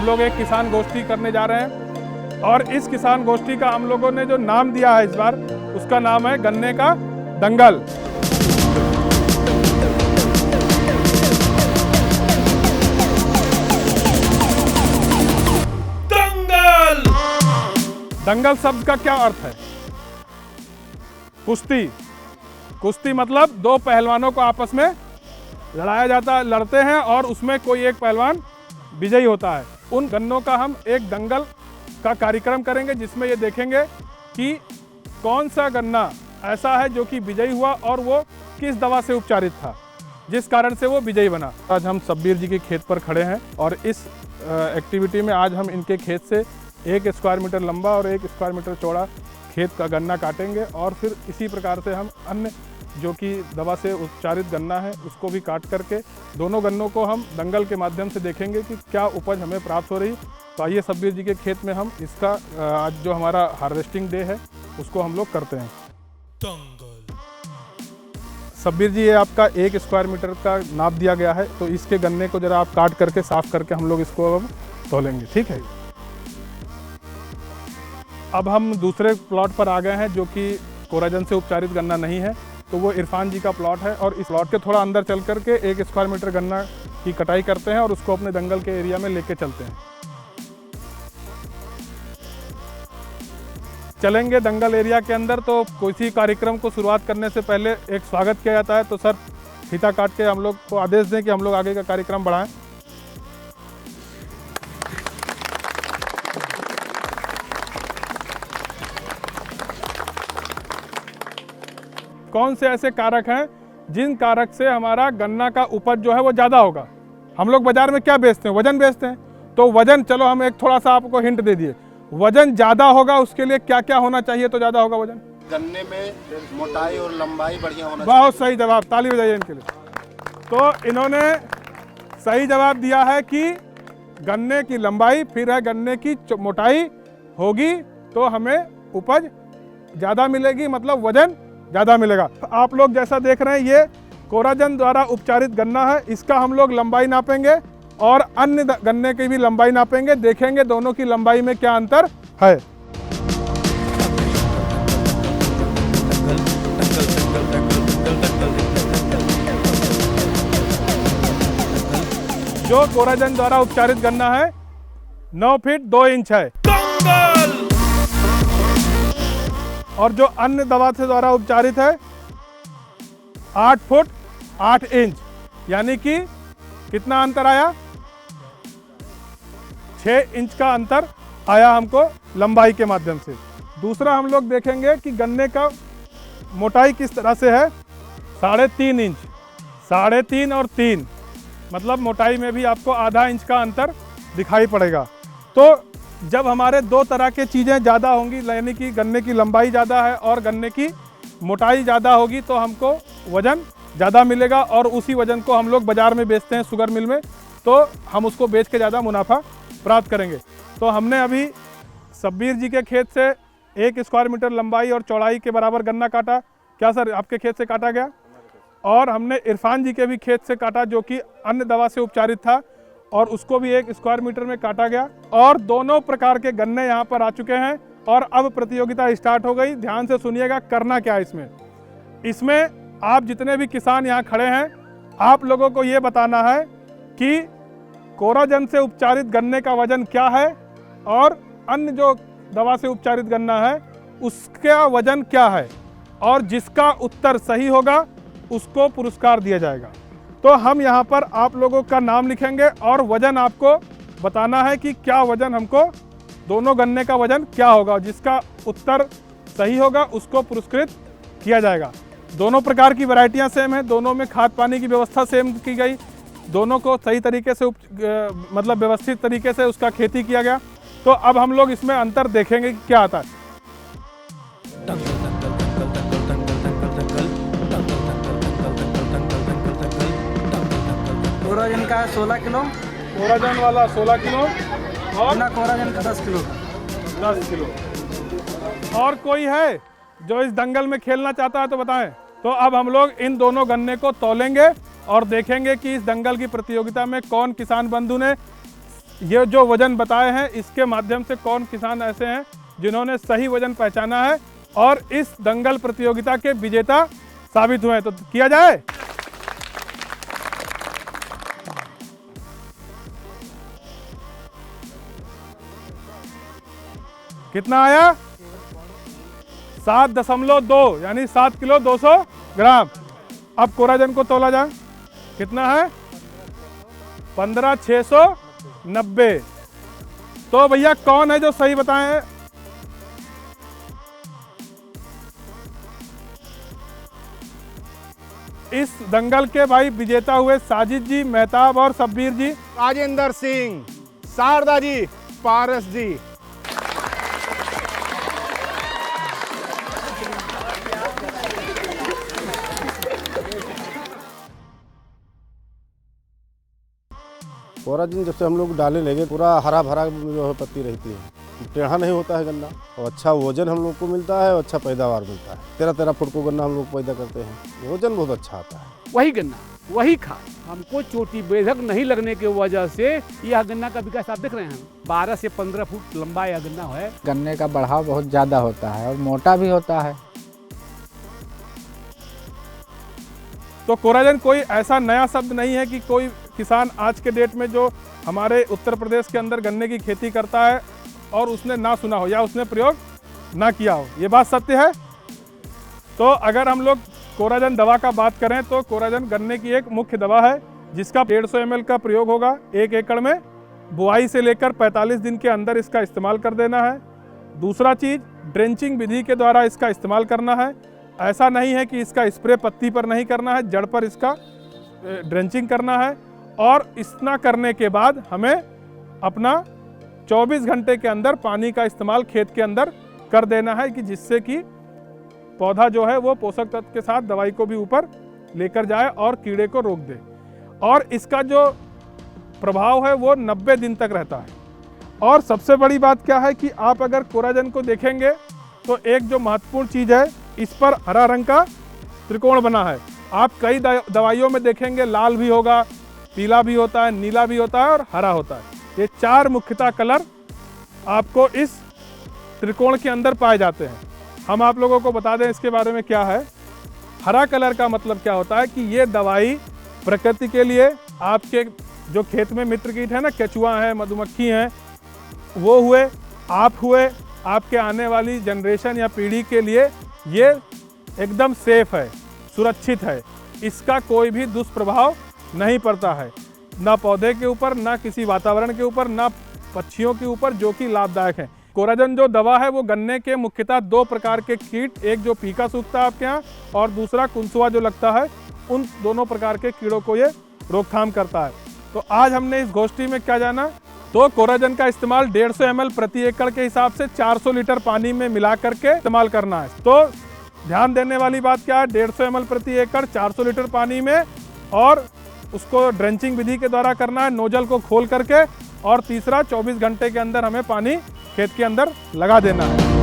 हम लोग एक किसान गोष्ठी करने जा रहे हैं और इस किसान गोष्ठी का हम लोगों ने जो नाम दिया है इस बार, उसका नाम है गन्ने का दंगल। दंगल, दंगल शब्द का क्या अर्थ है? कुश्ती। कुश्ती मतलब दो पहलवानों को आपस में लड़ते हैं और उसमें कोई एक पहलवान विजयी होता है। उन गन्नों का हम एक दंगल का कार्यक्रम करेंगे जिसमें ये देखेंगे कि कौन सा गन्ना ऐसा है जो कि विजयी हुआ और वो किस दवा से उपचारित था जिस कारण से वो विजयी बना। आज हम सब्बीर जी के खेत पर खड़े हैं और इस एक्टिविटी में आज हम इनके खेत से 1 स्क्वायर मीटर लंबा और 1 स्क्वायर मीटर चौड़ा खेत का गन्ना काटेंगे और फिर इसी प्रकार से हम अन्य जो कि दवा से उपचारित गन्ना है उसको भी काट करके दोनों गन्नों को हम दंगल के माध्यम से देखेंगे कि क्या उपज हमें प्राप्त हो रही। तो आइए सब्बीर जी के खेत में हम इसका आज जो हमारा हार्वेस्टिंग डे है उसको हम लोग करते हैं। दंगल। सब्बीर जी, ये आपका 1 स्क्वायर मीटर का नाप दिया गया है, तो इसके गन्ने को जरा आप काट करके साफ करके हम लोग इसको अब तोलेंगे, ठीक है। अब हम दूसरे प्लॉट पर आ गए हैं जो कि कोराजन से उपचारित गन्ना नहीं है, तो वो इरफान जी का प्लॉट है और इस प्लॉट के थोड़ा अंदर चल करके 1 स्क्वायर मीटर गन्ना की कटाई करते हैं और उसको अपने दंगल के एरिया में लेके चलते हैं। चलेंगे दंगल एरिया के अंदर, तो किसी कार्यक्रम को शुरुआत करने से पहले एक स्वागत किया जाता है। तो सर फीता काट के हम लोग को आदेश दें कि हम लोग आगे का कार्यक्रम बढ़ाएं। कौन से ऐसे कारक हैं जिन कारक से हमारा गन्ना का उपज जो है वो ज़्यादा होगा? हम लोग बाजार में क्या बेचते हैं? वजन बेचते हैं। तो वजन, चलो हम एक थोड़ा सा आपको हिंट दे दिए, वजन ज़्यादा होगा उसके लिए क्या क्या होना चाहिए तो ज़्यादा होगा वजन? गन्ने में मोटाई और लंबाई बढ़िया होना चाहिए। बहुत सही जवाब, ताली बजाइए इनके लिए। तो इन्होंने सही जवाब दिया है कि गन्ने की लंबाई फिर है गन्ने की मोटाई होगी तो हमें उपज ज़्यादा मिलेगी, मतलब वजन ज़्यादा मिलेगा। आप लोग जैसा देख रहे हैं ये कोराजन द्वारा उपचारित गन्ना है, इसका हम लोग लंबाई नापेंगे और अन्य गन्ने की भी लंबाई नापेंगे, देखेंगे दोनों की लंबाई में क्या अंतर है। जो कोराजन द्वारा उपचारित गन्ना है 9 फीट 2 इंच है और जो अन्य दवा से द्वारा उपचारित है 8 फुट 8 इंच, यानी कि कितना अंतर आया? 6 इंच का अंतर आया हमको लंबाई के माध्यम से। दूसरा हम लोग देखेंगे कि गन्ने का मोटाई किस तरह से है। 3.5 इंच, 3.5 और 3, मतलब मोटाई में भी आपको आधा इंच का अंतर दिखाई पड़ेगा। तो जब हमारे दो तरह के चीज़ें ज़्यादा होंगी, यानी कि गन्ने की लंबाई ज़्यादा है और गन्ने की मोटाई ज़्यादा होगी, तो हमको वज़न ज़्यादा मिलेगा और उसी वज़न को हम लोग बाज़ार में बेचते हैं शुगर मिल में, तो हम उसको बेच के ज़्यादा मुनाफा प्राप्त करेंगे। तो हमने अभी सब्बीर जी के खेत से 1 स्क्वायर मीटर लंबाई और चौड़ाई के बराबर गन्ना काटा। क्या सर आपके खेत से काटा गया? और हमने इरफान जी के भी खेत से काटा जो कि अन्य दवा से उपचारित था और उसको भी 1 स्क्वायर मीटर में काटा गया और दोनों प्रकार के गन्ने यहाँ पर आ चुके हैं और अब प्रतियोगिता स्टार्ट हो गई। ध्यान से सुनिएगा, करना क्या है इसमें आप जितने भी किसान यहाँ खड़े हैं, आप लोगों को ये बताना है कि कोराजन से उपचारित गन्ने का वजन क्या है और अन्य जो दवा से उपचारित गन्ना है उसका वजन क्या है, और जिसका उत्तर सही होगा उसको पुरस्कार दिया जाएगा। तो हम यहाँ पर आप लोगों का नाम लिखेंगे और वजन आपको बताना है कि क्या वजन हमको, दोनों गन्ने का वजन क्या होगा, जिसका उत्तर सही होगा उसको पुरस्कृत किया जाएगा। दोनों प्रकार की वैरायटियाँ सेम हैं, दोनों में खाद पानी की व्यवस्था सेम की गई, दोनों को सही तरीके से मतलब व्यवस्थित तरीके से उसका खेती किया गया। तो अब हम लोग इसमें अंतर देखेंगे कि क्या आता है। कोराजन का 16 किलो, कोराजन वाला 16 किलो और बिना कोराजन का 10 किलो। 10 किलो। और कोई है जो इस दंगल में खेलना चाहता है तो बताएं। तो अब हम लोग इन दोनों गन्ने को तौलेंगे और देखेंगे कि इस दंगल की प्रतियोगिता में कौन किसान बंधु ने ये जो वजन बताए हैं इसके माध्यम से कौन किसान ऐसे हैं जिन्होंने सही वजन पहचाना है और इस दंगल प्रतियोगिता के विजेता साबित हुए हैं। तो किया जाए। कितना आया? 7.2 यानी 7 किलो 200 ग्राम। अब कोराजन को तोला जाए, कितना है? 15,690। तो भैया कौन है जो सही बताए हैं? इस दंगल के भाई विजेता हुए साजिद जी, मेहताब और शब्बीर जी। राजेंद्र सिंह, शारदा जी, पारस जी। कोराजिन जब से हम लोग डालने लगे पूरा हरा भरा जो है पत्ती रहती है, टेढ़ा नहीं होता है गन्ना और अच्छा वजन हम लोग को मिलता है और अच्छा पैदावार मिलता है। 13-13 फुट को गन्ना हम लोग पैदा करते हैं, वजन बहुत अच्छा आता है। वही गन्ना वही खाद, हमको चोटी बेधक नहीं लगने की वजह से यह गन्ना का विकास आप देख रहे हैं। 12 से 15 फुट लंबा यह गन्ना है। गन्ने का बढ़ाव बहुत ज़्यादा होता है और मोटा भी होता है। तो कोराजन कोई ऐसा नया शब्द नहीं है कि कोई किसान आज के डेट में जो हमारे उत्तर प्रदेश के अंदर गन्ने की खेती करता है और उसने ना सुना हो या उसने प्रयोग ना किया हो, ये बात सत्य है। तो अगर हम लोग कोराजन दवा का बात करें तो कोराजन गन्ने की एक मुख्य दवा है जिसका 150 ml का प्रयोग होगा 1 एकड़ में। बुआई से लेकर 45 दिन के अंदर इसका इस्तेमाल कर देना है। दूसरा चीज़, ड्रेंचिंग विधि के द्वारा इसका इस्तेमाल करना है। ऐसा नहीं है कि इसका स्प्रे पत्ती पर नहीं करना है, जड़ पर इसका ड्रेंचिंग करना है। और इतना करने के बाद हमें अपना 24 घंटे के अंदर पानी का इस्तेमाल खेत के अंदर कर देना है कि जिससे कि पौधा जो है वो पोषक तत्व के साथ दवाई को भी ऊपर लेकर जाए और कीड़े को रोक दे। और इसका जो प्रभाव है वो 90 दिन तक रहता है। और सबसे बड़ी बात क्या है कि आप अगर कोराजन को देखेंगे तो एक जो महत्वपूर्ण चीज़ है, इस पर हरा रंग का त्रिकोण बना है। आप कई दवाइयों में देखेंगे लाल भी होगा, पीला भी होता है, नीला भी होता है और हरा होता है। ये 4 मुख्यतः कलर आपको इस त्रिकोण के अंदर पाए जाते हैं। हम आप लोगों को बता दें इसके बारे में क्या है। हरा कलर का मतलब क्या होता है कि ये दवाई प्रकृति के लिए, आपके जो खेत में मित्र कीट है ना, केचुआ है, मधुमक्खी हैं, वो हुए, आप हुए, आपके आने वाली जनरेशन या पीढ़ी के लिए ये एकदम सेफ है, सुरक्षित है। इसका कोई भी दुष्प्रभाव नहीं पड़ता है, ना पौधे के ऊपर, ना किसी वातावरण के ऊपर, ना पक्षियों के ऊपर, जो कि लाभदायक है। कोराजन जो दवा है वो गन्ने के मुख्यतः 2 प्रकार के कीट, एक जो पीका सूखता है आपके यहाँ और दूसरा कुंसुआ जो लगता है, उन दोनों प्रकार के कीड़ों को ये रोकथाम करता है। तो आज हमने इस गोष्ठी में क्या जाना, तो कोराजन का इस्तेमाल 150 ml प्रति एकड़ के हिसाब से 400 लीटर पानी में मिला करके इस्तेमाल करना है। तो ध्यान देने वाली बात क्या है, 150 ml प्रति एकड़ 400 लीटर पानी में, और उसको ड्रेंचिंग विधि के द्वारा करना है, नोजल को खोल करके। और तीसरा, 24 घंटे के अंदर हमें पानी खेत के अंदर लगा देना है।